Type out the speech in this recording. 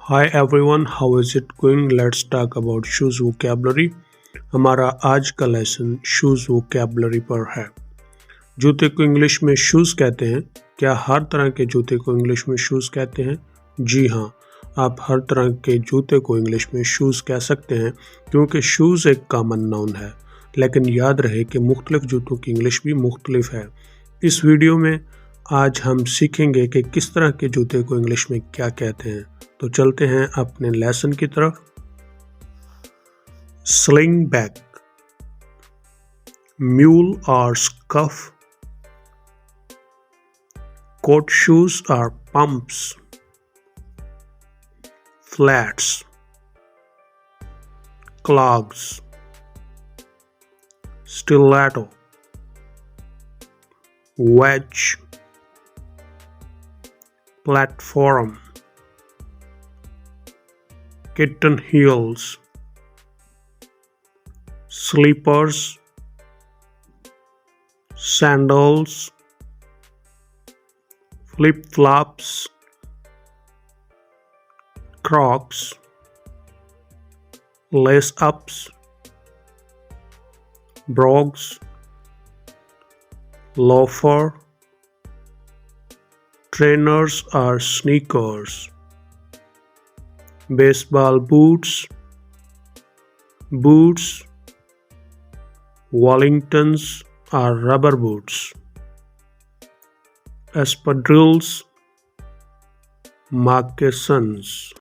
Hi everyone, how is it going? Let's talk about shoes vocabulary. हमारा आज का lesson shoes vocabulary पर है। जूते को इंग्लिश में शूज कहते हैं। क्या हर तरह के जूते को इंग्लिश में शूज कहते हैं? जी हाँ, आप हर तरह के जूते को इंग्लिश में शूज कह सकते हैं क्योंकि शूज एक कॉमन नाउन है। लेकिन याद रहे कि मुख्तलिफ जूतों की इंग्लिश भी मुख्तलिफ है। इस वीडियो में आज हम सीखेंगे कि किस तरह के जूते को इंग्लिश में क्या कहते हैं। तो चलते हैं अपने लेसन की तरफ। स्लिंग बैक, म्यूल और स्कफ, कोट शूज और pumps, flats, clogs, stiletto, wedge, platform, kitten heels, slippers, sandals, flip-flops, crocs, lace-ups, brogues, loafer, trainers or sneakers, baseball boots, Wellingtons or rubber boots, espadrilles, moccasins.